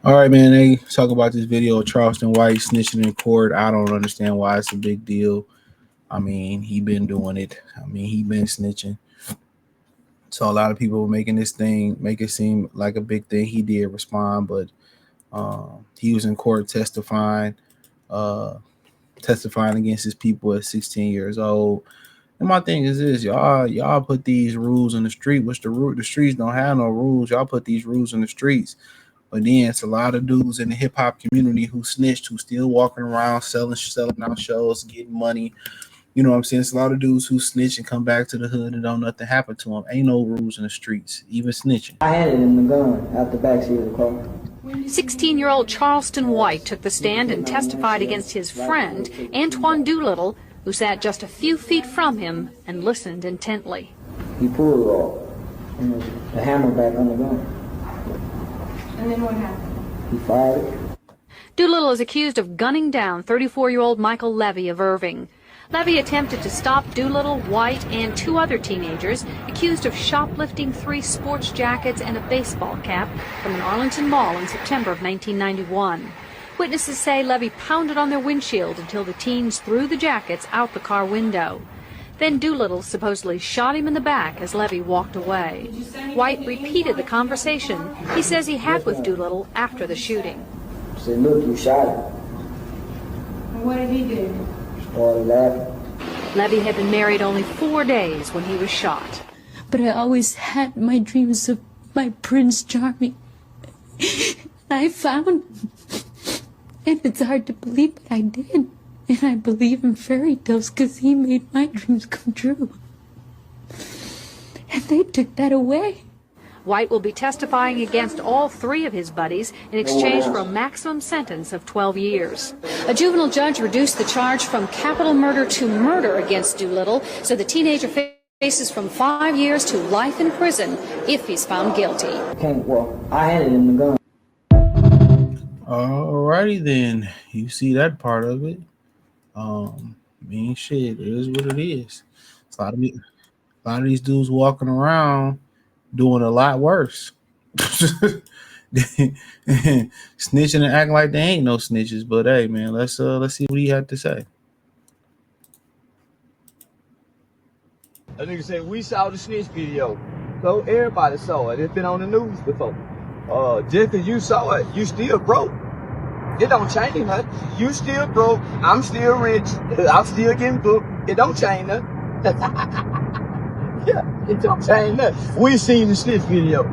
All right, man. They talk about this video of Charleston White snitching in court. I don't understand why it's a big deal. I mean, he been doing it. I mean, he been snitching. So a lot of people were making this thing make it seem like a big thing. He did respond, but he was in court uh, testifying against his people at 16 years old. And my thing is this, y'all put these rules in the street, which the streets don't have no rules. Y'all put these rules in the streets. But then it's a lot of dudes in the hip hop community who snitched, who still walking around selling out shows, getting money. You know what I'm saying? It's a lot of dudes who snitch and come back to the hood and don't nothing happen to them. Ain't no rules in the streets, even snitching. I handed him the gun out the backseat of the car. 16-year-old Charleston White took the stand and testified against his friend, Antoine Doolittle, who sat just a few feet from him and listened intently. He pulled it off, and the hammer back on the gun. And then what happened? He fired it. Doolittle is accused of gunning down 34-year-old Michael Levy of Irving. Levy attempted to stop Doolittle, White, and two other teenagers accused of shoplifting 3 sports jackets and a baseball cap from an Arlington mall in September of 1991. Witnesses say Levy pounded on their windshield until the teens threw the jackets out the car window. Then Doolittle supposedly shot him in the back as Levy walked away. White repeated the conversation he says he had with Doolittle after the shooting. I said, look, you shot him. And what did he do? Started laughing. Levy had been married only 4 days when he was shot. But I always had my dreams of my Prince Charming. I found him. And it's hard to believe, but I did. And I believe in fairy tales because he made my dreams come true. And they took that away. White will be testifying against all 3 of his buddies in exchange for a maximum sentence of 12 years. A juvenile judge reduced the charge from capital murder to murder against Doolittle, so the teenager faces from 5 years to life in prison if he's found guilty. Well, I handed him the gun. Alrighty then. You see that part of it. I mean, shit, it is what it is. It's a lot of these dudes walking around doing a lot worse. Snitching and acting like they ain't no snitches. But hey, man, let's see what he had to say. A nigga said we saw the Snitch video, so everybody saw it. It's been on the news before. Just cause you saw it, you still broke. It don't change nothing. You still broke. I'm still rich. I'm still getting booked. It don't change nothing. Yeah, it don't change nothing. We seen the Snitch video,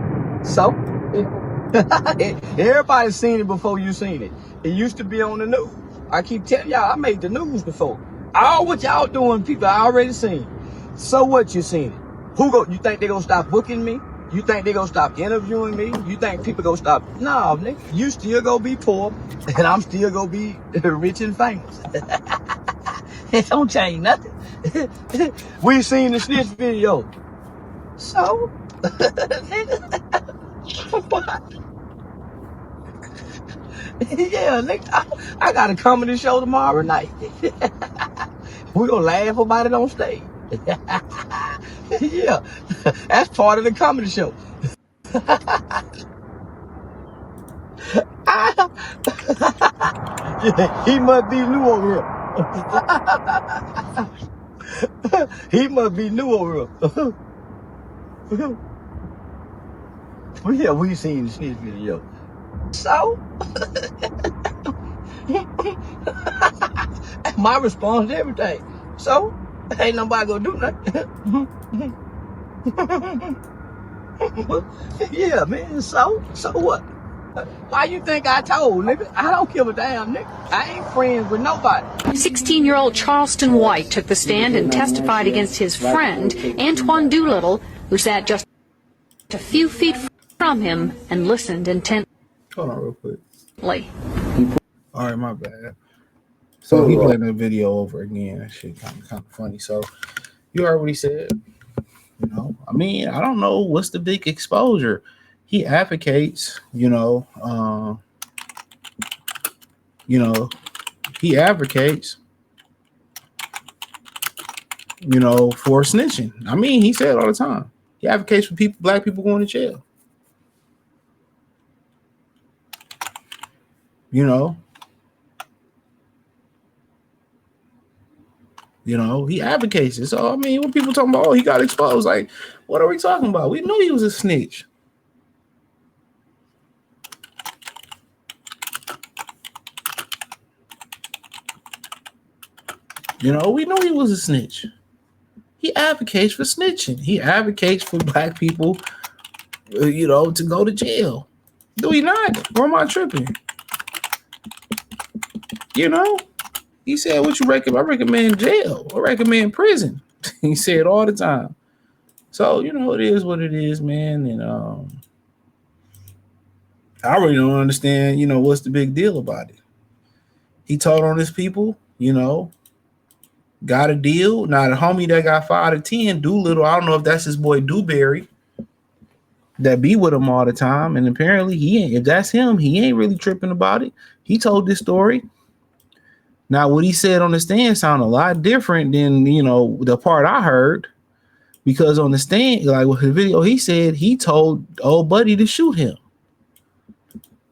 so everybody's seen it before you seen it. It used to be on the news. I keep telling y'all, I made the news before. All what y'all doing, people I already seen. So what you seen it? You think they gonna stop booking me? You think they gonna stop interviewing me? You think people gonna stop? No, nigga, you still gonna be poor, and I'm still gonna be rich and famous. It don't change nothing. We seen the Snitch video. So, yeah, nigga, I got a comedy show tomorrow night. We gonna laugh about it on stage. Yeah, that's part of the comedy show. Yeah, he must be new over here. He must be new over here. Well, yeah, we seen the Snitch video. So, my response to everything. So, ain't nobody gonna do nothing. Yeah, man, so what? Why you think I told, nigga? I don't give a damn, nigga. I ain't friends with nobody. 16-year-old Charleston White took the stand and testified against his friend, Antoine Doolittle, who sat just a few feet from him and listened intently. Hold on real quick. All right, my bad. So he played the video over again. That shit kind of funny. So you heard what he said. You know, I mean, I don't know what's the big exposure. He advocates, he advocates, for snitching. I mean, he said it all the time. He advocates for black people going to jail. You know, he advocates it. So I mean, when people talking about, oh, he got exposed, like, what are we talking about? We knew he was a snitch. We know he was a snitch. He advocates for snitching. He advocates for black people, to go to jail. Do he not? Or am I tripping? He said, what you recommend? I recommend jail. I recommend prison. He said all the time. So, it is what it is, man. And I really don't understand, what's the big deal about it. He told on his people, got a deal. Now, the homie that got 5 to 10, Doolittle, I don't know if that's his boy Dewberry that be with him all the time. And apparently if that's him, he ain't really tripping about it. He told this story. Now, what he said on the stand sounded a lot different than, the part I heard. Because on the stand, like with the video, he said he told old buddy to shoot him.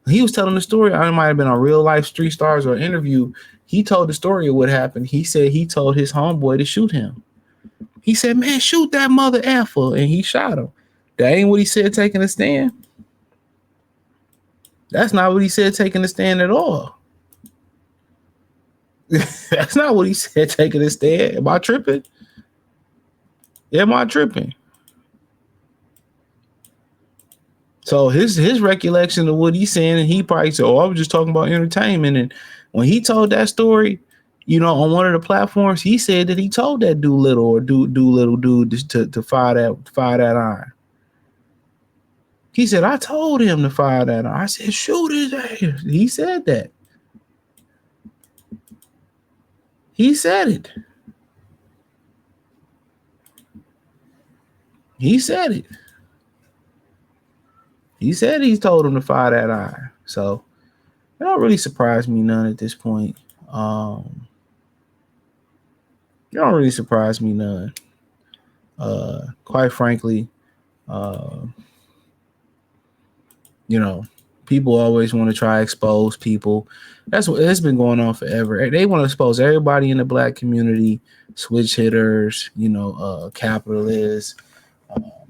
He was telling the story. I might have been on Real Life Street Stars or interview. He told the story of what happened. He said he told his homeboy to shoot him. He said, man, shoot that mother effer. And he shot him. That ain't what he said taking the stand. That's not what he said taking the stand at all. That's not what he said taking the stand. Am I tripping? Am I tripping? So his recollection of what he's saying, and he probably said, oh, I was just talking about entertainment. And when he told that story, on one of the platforms, he said that he told that Doolittle dude to fire that iron. He said, I told him to fire that iron. I said, shoot his ass. He said that. He said it. He said it. He said he told him to fire that iron. So it don't really surprise me none at this point. It don't really surprise me none. Quite frankly, people always want to try to expose people. That's what it's been going on forever. They want to expose everybody in the black community, switch hitters, capitalists.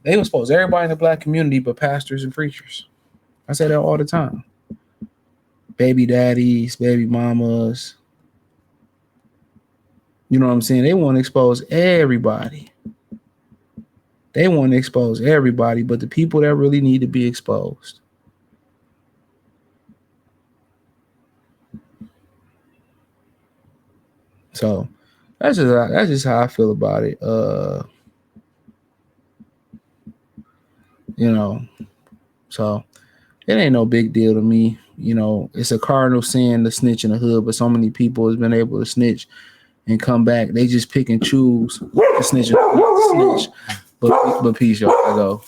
They expose everybody in the black community but pastors and preachers. I say that all the time. Baby daddies, baby mamas. You know what I'm saying? They want to expose everybody. They want to expose everybody but the people that really need to be exposed. So that's just how I feel about it. So it ain't no big deal to me. It's a cardinal sin to snitch in the hood, but so many people has been able to snitch and come back. They just pick and choose to snitch. But peace, y'all. I go.